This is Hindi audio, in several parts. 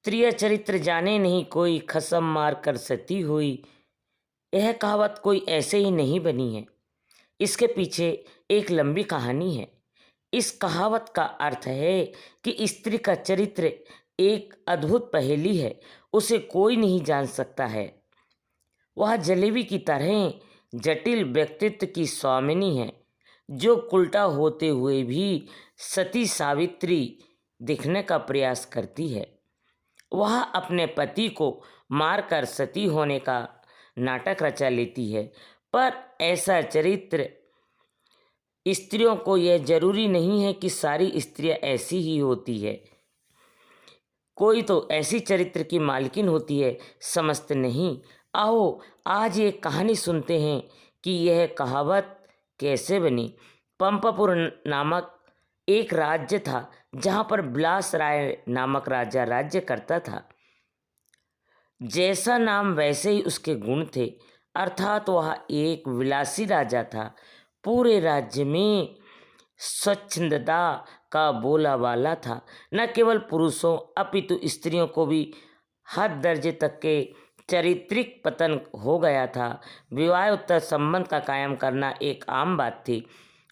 स्त्रिय चरित्र जाने नहीं कोई, खसम मार कर सती हुई। यह कहावत कोई ऐसे ही नहीं बनी है। इसके पीछे एक लंबी कहानी है। इस कहावत का अर्थ है कि स्त्री का चरित्र एक अद्भुत पहेली है। उसे कोई नहीं जान सकता है। वह जलेबी की तरह जटिल व्यक्तित्व की स्वामिनी है, जो उल्टा होते हुए भी सती सावित्री दिखने का प्रयास करती है। वह अपने पति को मारकर सती होने का नाटक रचा लेती है, पर ऐसा चरित्र स्त्रियों को यह जरूरी नहीं है कि सारी स्त्रियां ऐसी ही होती है। कोई तो ऐसी चरित्र की मालकिन होती है, समस्त नहीं। आओ आज ये कहानी सुनते हैं कि यह कहावत कैसे बनी। पंपापुर नामक एक राज्य था, जहाँ पर बिलास राय नामक राजा राज्य करता था। जैसा नाम वैसे ही उसके गुण थे, अर्थात वह एक विलासी राजा था। पूरे राज्य में स्वच्छंदता का बोला वाला था। न केवल पुरुषों अपितु स्त्रियों को भी हद दर्जे तक के चारित्रिक पतन हो गया था। विवाह उत्तर संबंध का कायम करना एक आम बात थी।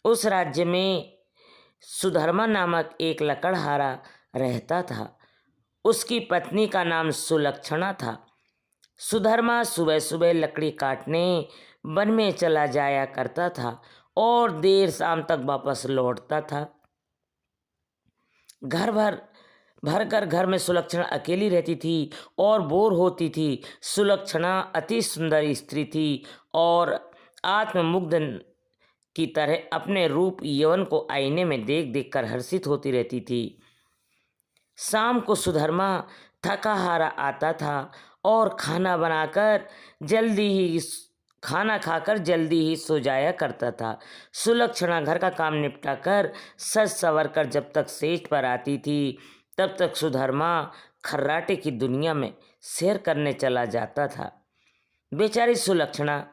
उस राज्य में सुधर्मा नामक एक लकड़हारा रहता था। उसकी पत्नी का नाम सुलक्षणा था। सुधर्मा सुबह सुबह लकड़ी काटने वन में चला जाया करता था और देर शाम तक वापस लौटता था। घर में सुलक्षणा अकेली रहती थी और बोर होती थी। सुलक्षणा अति सुंदर स्त्री थी और आत्ममुग्ध की तरह अपने रूप यौवन को आईने में देख देख कर हर्षित होती रहती थी। शाम को सुधर्मा थका हारा आता था और खाना खाकर जल्दी ही सो जाया करता था। सुलक्षणा घर का काम निपटा कर सज संवर कर जब तक सेज पर आती थी, तब तक सुधर्मा खर्राटे की दुनिया में सैर करने चला जाता था। बेचारी सुलक्षणा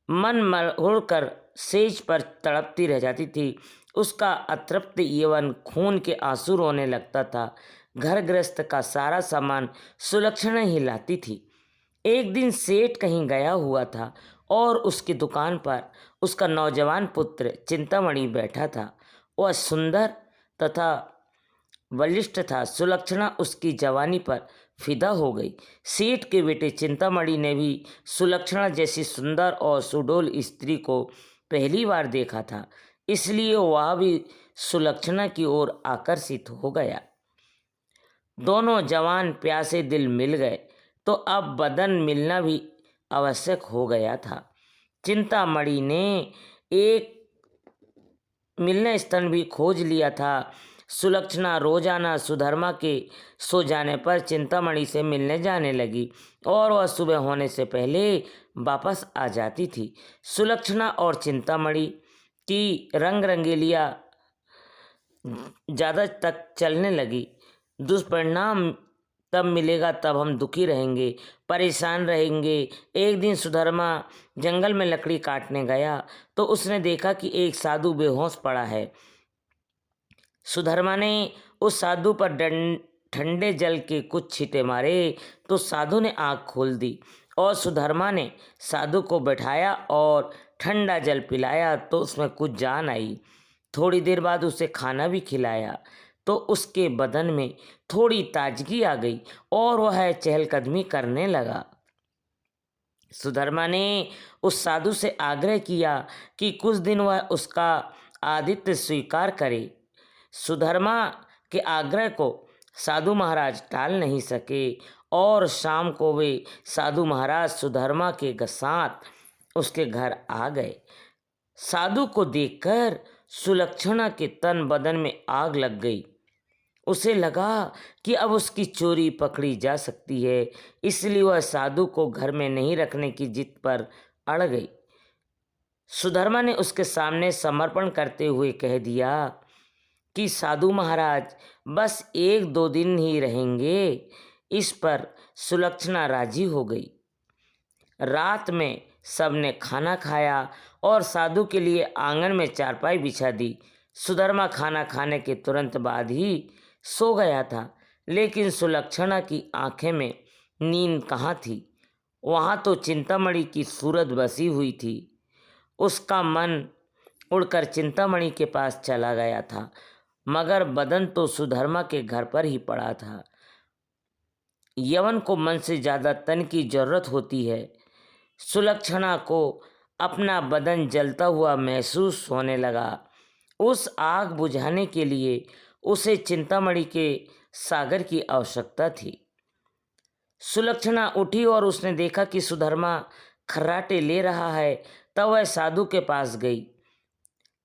मन मरोड़ कर सेज पर तड़पती रह जाती थी। उसका अतृप्त यौवन खून के आंसू रोने लगता था। घर गृहस्थ का सारा सामान सुलक्षणा ही लाती थी। एक दिन सेठ कहीं गया हुआ था और उसकी दुकान पर उसका नौजवान पुत्र चिंतामणि बैठा था। वह सुंदर तथा बलिष्ठ था। सुलक्षणा उसकी जवानी पर फिदा हो गई। सेठ के बेटे चिंतामणि ने भी सुलक्षणा जैसी सुंदर और सुडौल स्त्री को पहली बार देखा था, इसलिए वह भी सुलक्षणा की ओर आकर्षित हो गया। दोनों जवान प्यासे दिल मिल गए तो अब बदन मिलना भी आवश्यक हो गया था। चिंतामणि ने एक मिलने स्थल भी खोज लिया था। सुलक्षणा रोजाना सुधर्मा के सो जाने पर चिंतामणि से मिलने जाने लगी और वह सुबह होने से पहले वापस आ जाती थी। सुलक्षणा और चिंतामणि की रंग रंगेलियाँ ज़्यादा तक चलने लगी। दुष्परिणाम तब मिलेगा तब हम दुखी रहेंगे, परेशान रहेंगे। एक दिन सुधर्मा जंगल में लकड़ी काटने गया तो उसने देखा कि एक साधु बेहोश पड़ा है। सुधर्मा ने उस साधु पर ठंडे जल के कुछ छींटे मारे तो साधु ने आँख खोल दी और सुधर्मा ने साधु को बैठाया और ठंडा जल पिलाया तो उसमें कुछ जान आई। थोड़ी देर बाद उसे खाना भी खिलाया तो उसके बदन में थोड़ी ताजगी आ गई और वह चहलकदमी करने लगा। सुधर्मा ने उस साधु से आग्रह किया कि कुछ दिन वह उसका आतिथ्य स्वीकार करे। सुधर्मा के आग्रह को साधु महाराज टाल नहीं सके और शाम को वे साधु महाराज सुधर्मा के साथ उसके घर आ गए। साधु को देखकर सुलक्षणा के तन बदन में आग लग गई। उसे लगा कि अब उसकी चोरी पकड़ी जा सकती है, इसलिए वह साधु को घर में नहीं रखने की जिद पर अड़ गई। सुधर्मा ने उसके सामने समर्पण करते हुए कह दिया कि साधु महाराज बस 1-2 दिन ही रहेंगे। इस पर सुलक्षणा राजी हो गई। रात में सबने खाना खाया और साधु के लिए आंगन में चारपाई बिछा दी। सुधर्मा खाना खाने के तुरंत बाद ही सो गया था। लेकिन सुलक्षणा की आंखें में नींद कहाँ थी। वहाँ तो चिंतामणि की सूरत बसी हुई थी। उसका मन उड़कर चिंतामणि के पास चला गया था, मगर बदन तो सुधर्मा के घर पर ही पड़ा था। यवन को मन से ज़्यादा तन की जरूरत होती है। सुलक्षणा को अपना बदन जलता हुआ महसूस होने लगा। उस आग बुझाने के लिए उसे चिंतामणि के सागर की आवश्यकता थी। सुलक्षणा उठी और उसने देखा कि सुधर्मा खर्राटे ले रहा है। तब वह साधु के पास गई।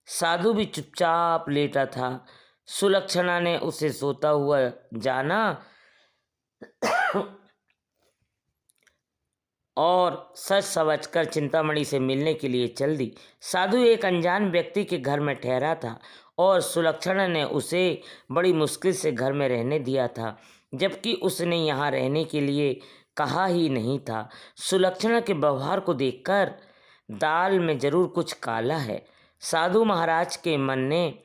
साधु भी चुपचाप लेटा था। सुलक्षणा ने उसे सोता हुआ जाना और सच समझकर चिंतामणि से मिलने के लिए चल दी। साधु एक अनजान व्यक्ति के घर में ठहरा था और सुलक्षणा ने उसे बड़ी मुश्किल से घर में रहने दिया था, जबकि उसने यहाँ रहने के लिए कहा ही नहीं था। सुलक्षणा के व्यवहार को देखकर दाल में जरूर कुछ काला है, साधु महाराज के मन ने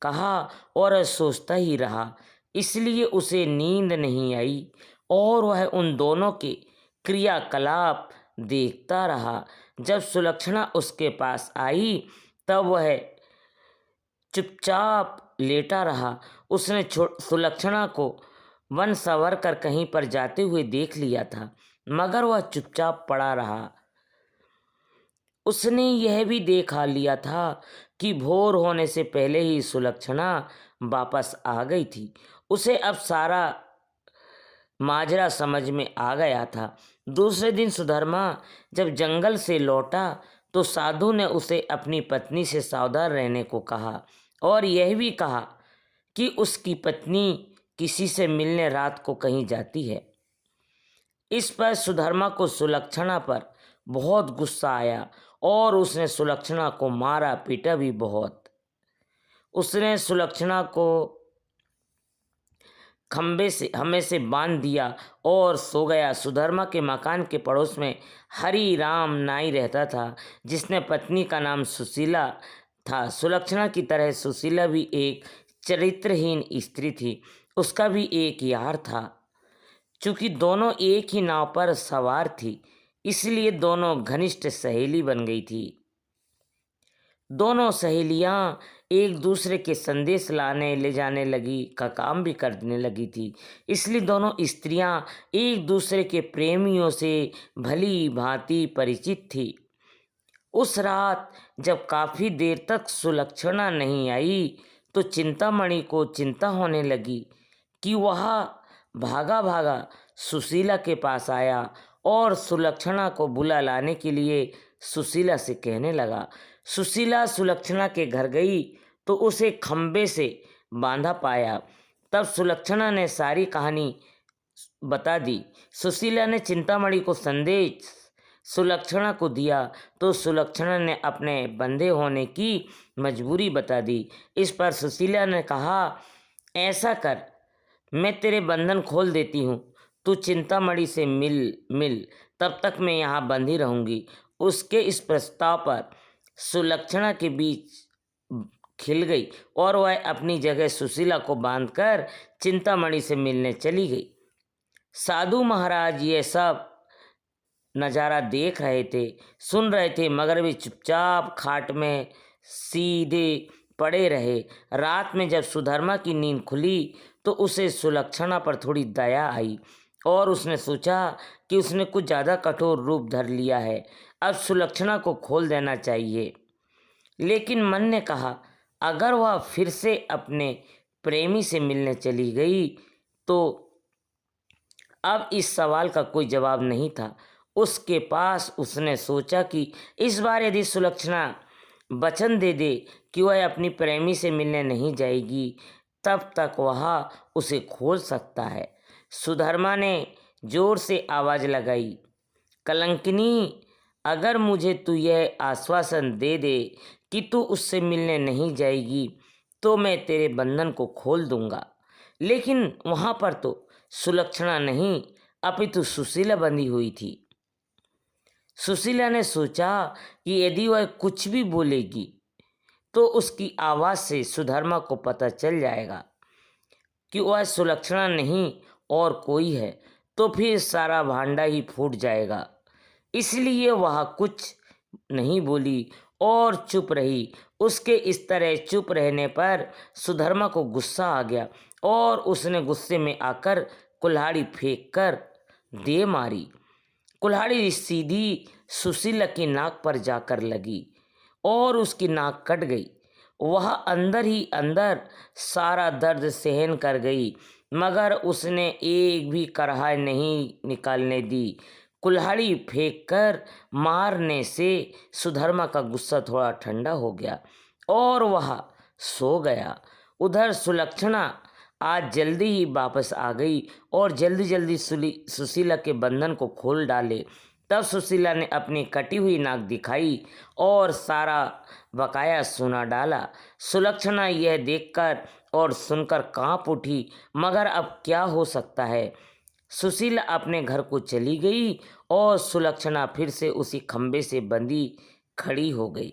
कहा और सोचता ही रहा। इसलिए उसे नींद नहीं आई और वह उन दोनों के क्रियाकलाप देखता रहा। जब सुलक्षणा उसके पास आई तब वह चुपचाप लेटा रहा। उसने सुलक्षणा को वन संवर कर कहीं पर जाते हुए देख लिया था, मगर वह चुपचाप पड़ा रहा। उसने यह भी देखा लिया था कि भोर होने से पहले ही सुलक्षणा वापस आ गई थी। उसे अब सारा माजरा समझ में आ गया था। दूसरे दिन सुधर्मा जब जंगल से लौटा तो साधु ने उसे अपनी पत्नी से सावधान रहने को कहा और यह भी कहा कि उसकी पत्नी किसी से मिलने रात को कहीं जाती है। इस पर सुधर्मा को सुलक्षणा पर बहुत गुस्सा आया और उसने सुलक्षणा को मारा पीटा भी बहुत। उसने सुलक्षणा को हमें से बांध दिया और सो गया। सुधर्मा के मकान के पड़ोस में हरि राम नाई रहता था, जिसने पत्नी का नाम सुशीला था। सुलक्षणा की तरह सुशीला भी एक चरित्रहीन स्त्री थी। उसका भी एक यार था। चूंकि दोनों एक ही नाव पर सवार थी, इसलिए दोनों घनिष्ठ सहेली बन गई थी। दोनों सहेलियां एक दूसरे के संदेश लाने ले जाने लगी का काम भी करने लगी थी। इसलिए दोनों स्त्रियां एक दूसरे के प्रेमियों से भली भांति परिचित थी। उस रात जब काफ़ी देर तक सुलक्षणा नहीं आई तो चिंतामणि को चिंता होने लगी कि वह भागा भागा सुशीला के पास आया और सुलक्षणा को बुला लाने के लिए सुशीला से कहने लगा। सुशीला सुलक्षणा के घर गई तो उसे खंबे से बांधा पाया। तब सुलक्षणा ने सारी कहानी बता दी। सुशीला ने चिंतामणि को संदेश सुलक्षणा को दिया तो सुलक्षणा ने अपने बंधे होने की मजबूरी बता दी। इस पर सुशीला ने कहा, ऐसा कर, मैं तेरे बंधन खोल देती हूँ, तू चिंतामणि से मिल, तब तक मैं यहाँ बंधी रहूँगी। उसके इस प्रस्ताव पर सुलक्षणा के बीच खिल गई और वह अपनी जगह सुशीला को बांधकर चिंतामणि से मिलने चली गई। साधु महाराज ये सब नज़ारा देख रहे थे, सुन रहे थे, मगर वे चुपचाप खाट में सीधे पड़े रहे। रात में जब सुधर्मा की नींद खुली तो उसे सुलक्षणा पर थोड़ी दया आई और उसने सोचा कि उसने कुछ ज़्यादा कठोर रूप धर लिया है, अब सुलक्षणा को खोल देना चाहिए। लेकिन मन ने कहा, अगर वह फिर से अपने प्रेमी से मिलने चली गई तो अब इस सवाल का कोई जवाब नहीं था उसके पास। उसने सोचा कि इस बार यदि सुलक्षणा वचन दे दे कि वह अपनी प्रेमी से मिलने नहीं जाएगी, तब तक वह उसे खोल सकता है। सुधर्मा ने जोर से आवाज़ लगाई, कलंकिनी, अगर मुझे तू यह आश्वासन दे दे कि तू उससे मिलने नहीं जाएगी तो मैं तेरे बंधन को खोल दूंगा। लेकिन वहाँ पर तो सुलक्षणा नहीं अपितु सुशीला बंधी हुई थी। सुशीला ने सोचा कि यदि वह कुछ भी बोलेगी तो उसकी आवाज़ से सुधर्मा को पता चल जाएगा। कि वह सुलक्षणा नहीं और कोई है, तो फिर सारा भांडा ही फूट जाएगा। इसलिए वह कुछ नहीं बोली और चुप रही। उसके इस तरह चुप रहने पर सुधर्मा को गुस्सा आ गया और उसने गुस्से में आकर कुल्हाड़ी फेंक कर दे मारी। कुल्हाड़ी सीधी सुशीला की नाक पर जाकर लगी और उसकी नाक कट गई। वह अंदर ही अंदर सारा दर्द सहन कर गई, मगर उसने एक भी कराह नहीं निकालने दी। कुल्हाड़ी फेंककर मारने से सुधर्मा का गुस्सा थोड़ा ठंडा हो गया और वह सो गया। उधर सुलक्षणा आज जल्दी ही वापस आ गई और जल्दी जल्दी सुशीला के बंधन को खोल डाले। तब सुशीला ने अपनी कटी हुई नाक दिखाई और सारा बकाया सुना डाला। सुलक्षणा यह देखकर और सुनकर कांप उठी, मगर अब क्या हो सकता है। सुशीला अपने घर को चली गई और सुलक्षणा फिर से उसी खंबे से बंधी खड़ी हो गई।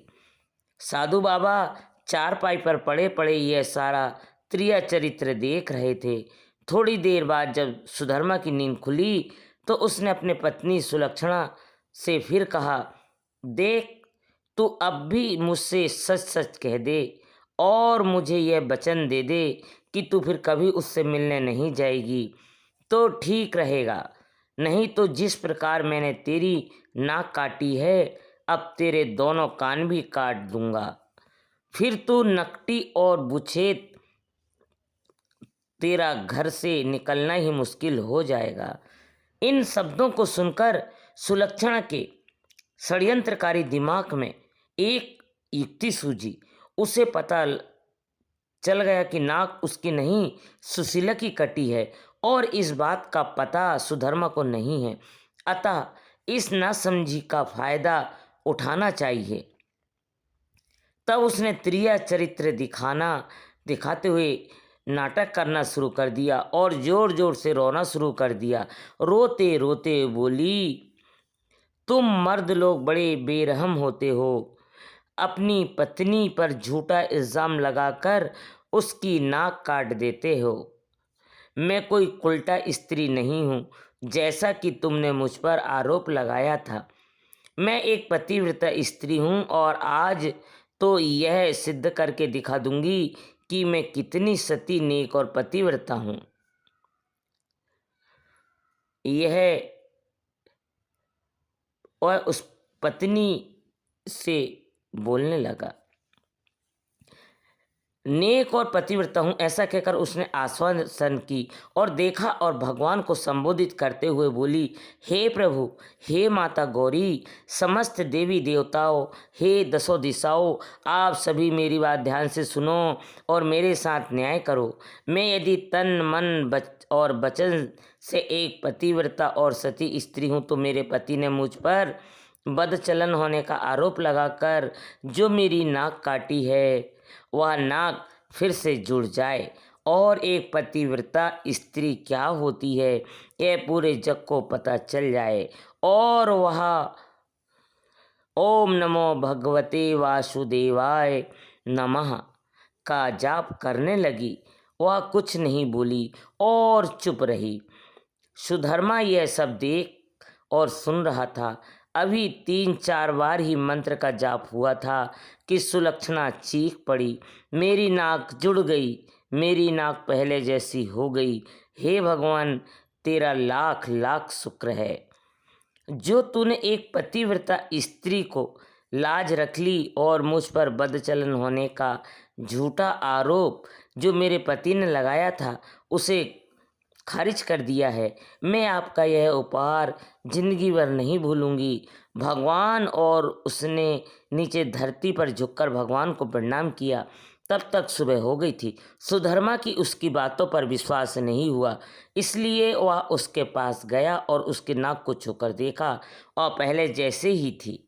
साधु बाबा चारपाई पर पड़े पड़े यह सारा त्रिया चरित्र देख रहे थे। थोड़ी देर बाद जब सुधर्मा की नींद खुली तो उसने अपने पत्नी सुलक्षणा से फिर कहा, देख, तू अब भी मुझसे सच सच कह दे और मुझे यह वचन दे दे कि तू फिर कभी उससे मिलने नहीं जाएगी, तो ठीक रहेगा। नहीं तो जिस प्रकार मैंने तेरी नाक काटी है, अब तेरे दोनों कान भी काट दूंगा। फिर तू नकटी और बुछेत, तेरा घर से निकलना ही मुश्किल हो जाएगा। इन शब्दों को सुनकर सुलक्षणा के षड्यंत्रकारी दिमाग में एक युक्ति सूझी। उसे पता चल गया कि नाक उसकी नहीं सुशीला की कटी है और इस बात का पता सुधर्मा को नहीं है। अतः इस नासमझी का फायदा उठाना चाहिए। तब उसने त्रिया चरित्र दिखाते हुए नाटक करना शुरू कर दिया और जोर जोर से रोना शुरू कर दिया। रोते रोते बोली, तुम मर्द लोग बड़े बेरहम होते हो। अपनी पत्नी पर झूठा इल्ज़ाम लगाकर उसकी नाक काट देते हो। मैं कोई उल्टा स्त्री नहीं हूँ, जैसा कि तुमने मुझ पर आरोप लगाया था। मैं एक पतिव्रता स्त्री हूँ और आज तो यह सिद्ध करके दिखा दूंगी कि मैं कितनी सती, नेक और पतिव्रता हूँ। यह और उस पत्नी से बोलने लगा, नेक और पतिव्रता हूँ, ऐसा कहकर उसने आश्वासन की और देखा और भगवान को संबोधित करते हुए बोली, हे प्रभु, हे माता गौरी, समस्त देवी देवताओं, हे दसों दिशाओं, आप सभी मेरी बात ध्यान से सुनो और मेरे साथ न्याय करो। मैं यदि तन मन और वचन से एक पतिव्रता और सती स्त्री हूँ, तो मेरे पति ने मुझ पर बदचलन होने का आरोप लगाकर जो मेरी नाक काटी है, वह नाक फिर से जुड़ जाए और एक पतिव्रता स्त्री क्या होती है यह पूरे जग को पता चल जाए और वह ओम नमो भगवते वासुदेवाय नमः का जाप करने लगी। वह कुछ नहीं बोली और चुप रही। सुधर्मा यह सब देख और सुन रहा था। अभी 3-4 बार ही मंत्र का जाप हुआ था कि सुलक्षणा चीख पड़ी, मेरी नाक जुड़ गई, मेरी नाक पहले जैसी हो गई। हे भगवान, तेरा लाख लाख शुक्र है जो तूने एक पतिव्रता स्त्री को लाज रख ली और मुझ पर बदचलन होने का झूठा आरोप जो मेरे पति ने लगाया था उसे खारिज कर दिया है। मैं आपका यह उपहार जिंदगी भर नहीं भूलूंगी। भगवान और उसने नीचे धरती पर झुककर भगवान को प्रणाम किया। तब तक सुबह हो गई थी। सुधर्मा की उसकी बातों पर विश्वास नहीं हुआ, इसलिए वह उसके पास गया और उसकी नाक को छूकर देखा और पहले जैसे ही थी।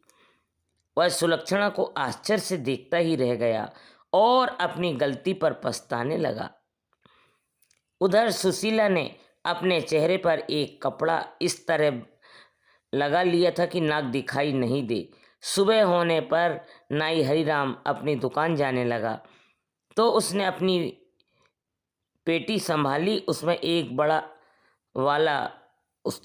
वह सुलक्षणा को आश्चर्य से देखता ही रह गया और अपनी गलती पर पछताने लगा। उधर सुशीला ने अपने चेहरे पर एक कपड़ा इस तरह लगा लिया था कि नाक दिखाई नहीं दे। सुबह होने पर नाई हरिराम अपनी दुकान जाने लगा तो उसने अपनी पेटी संभाली, उसमें एक बड़ा वाला उस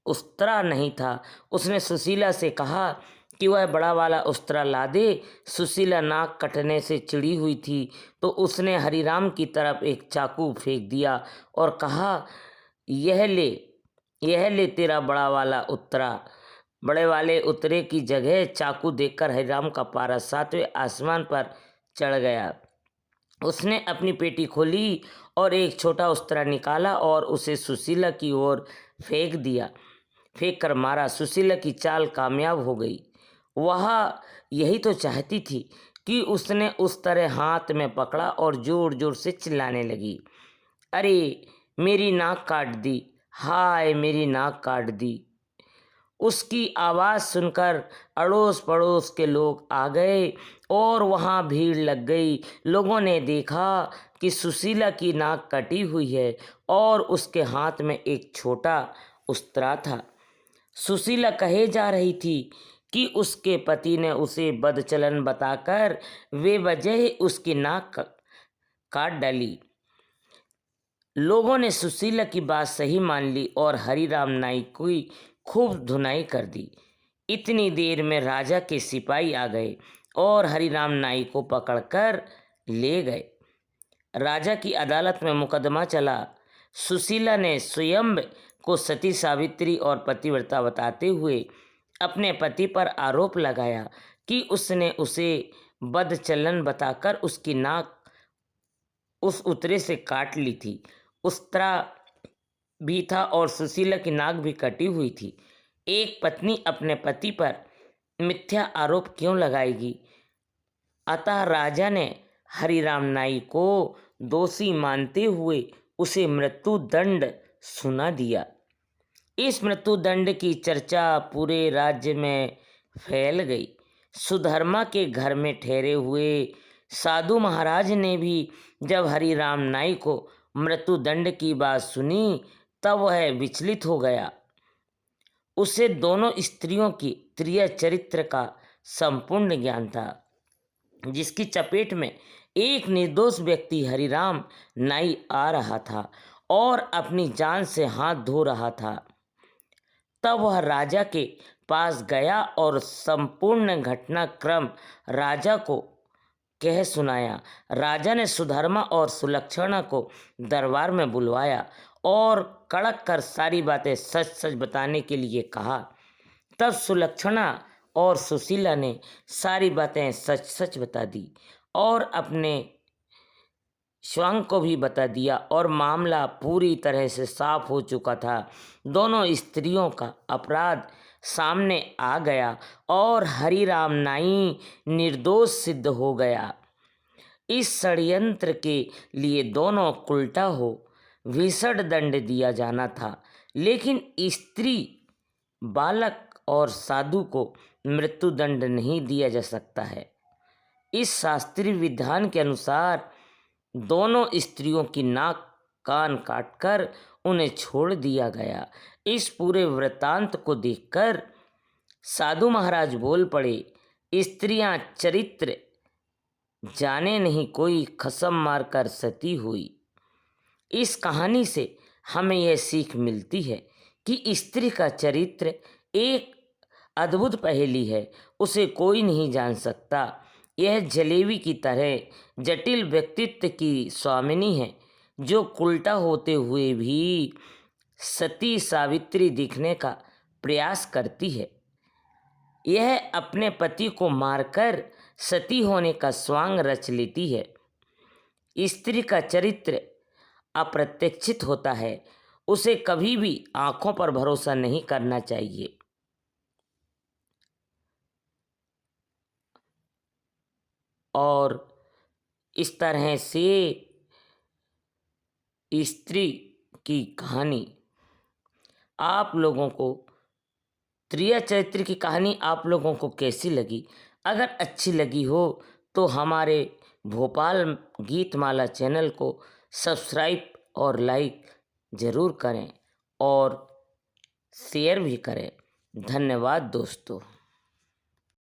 उस्तरा नहीं था। उसने सुशीला से कहा कि वह बड़ा वाला उस्तरा ला दे। सुशीला नाक कटने से चिड़ी हुई थी, तो उसने हरिराम की तरफ एक चाकू फेंक दिया और कहा, यह ले तेरा बड़ा वाला उतरा। बड़े वाले उतरे की जगह चाकू देखकर हरिराम का पारा 7वें आसमान पर चढ़ गया। उसने अपनी पेटी खोली और एक छोटा उस्तरा निकाला और उसे सुशीला की ओर फेंक कर मारा। सुशीला की चाल कामयाब हो गई। वह यही तो चाहती थी कि उसने उस तरह हाथ में पकड़ा और जोर जोर से चिल्लाने लगी, अरे मेरी नाक काट दी, हाय मेरी नाक काट दी। उसकी आवाज़ सुनकर अड़ोस पड़ोस के लोग आ गए और वहाँ भीड़ लग गई। लोगों ने देखा कि सुशीला की नाक कटी हुई है और उसके हाथ में एक छोटा उस्तरा था। सुशीला कहे जा रही थी कि उसके पति ने उसे बदचलन बताकर बेवजह उसकी नाक काट डाली। लोगों ने सुशीला की बात सही मान ली और हरिराम नाईक की खूब धुनाई कर दी। इतनी देर में राजा के सिपाही आ गए और हरिराम नाईक को पकड़कर ले गए। राजा की अदालत में मुकदमा चला। सुशीला ने स्वयं को सती सावित्री और पतिव्रता बताते हुए अपने पति पर आरोप लगाया कि उसने उसे बदचलन बताकर उसकी नाक उस उतरे से काट ली थी। उस्तरा भी था और सुशीला की नाक भी कटी हुई थी। एक पत्नी अपने पति पर मिथ्या आरोप क्यों लगाएगी? अतः राजा ने हरिराम नाईक को दोषी मानते हुए उसे मृत्यु दंड सुना दिया। इस मृत्यु दंड की चर्चा पूरे राज्य में फैल गई। सुधर्मा के घर में ठहरे हुए साधु महाराज ने भी जब हरिराम नाईक को मृत्यु दंड की बात सुनी तब वह विचलित हो गया। उसे दोनों स्त्रियों की त्रिय चरित्र का संपूर्ण ज्ञान था, जिसकी चपेट में एक निर्दोष व्यक्ति हरिराम नाईक आ रहा था और अपनी जान से हाथ धो रहा था। तब वह राजा के पास गया और संपूर्ण घटनाक्रम राजा को कह सुनाया। राजा ने सुधर्मा और सुलक्षणा को दरबार में बुलवाया और कड़क कर सारी बातें सच सच बताने के लिए कहा। तब सुलक्षणा और सुशीला ने सारी बातें सच सच बता दी और अपने स्वांग को भी बता दिया और मामला पूरी तरह से साफ हो चुका था। दोनों स्त्रियों का अपराध सामने आ गया और हरिराम नाईक निर्दोष सिद्ध हो गया। इस षड्यंत्र के लिए दोनों उल्टा हो भीषण दंड दिया जाना था, लेकिन स्त्री, बालक और साधु को मृत्यु दंड नहीं दिया जा सकता है। इस शास्त्रीय विधान के अनुसार दोनों स्त्रियों की नाक कान काटकर उन्हें छोड़ दिया गया। इस पूरे वृत्तांत को देखकर साधु महाराज बोल पड़े, स्त्रियां चरित्र जाने नहीं कोई कसम मारकर सती हुई। इस कहानी से हमें यह सीख मिलती है कि स्त्री का चरित्र एक अद्भुत पहेली है, उसे कोई नहीं जान सकता। यह जलेबी की तरह जटिल व्यक्तित्व की स्वामिनी है, जो उल्टा होते हुए भी सती सावित्री दिखने का प्रयास करती है। यह अपने पति को मारकर सती होने का स्वांग रच लेती है। स्त्री का चरित्र अप्रत्याशित होता है, उसे कभी भी आंखों पर भरोसा नहीं करना चाहिए। और इस तरह से स्त्री की कहानी आप लोगों को, त्रिया चरित्र की कहानी आप लोगों को कैसी लगी? अगर अच्छी लगी हो तो हमारे भोपाल गीतमाला चैनल को सब्सक्राइब और लाइक ज़रूर करें और शेयर भी करें। धन्यवाद दोस्तों।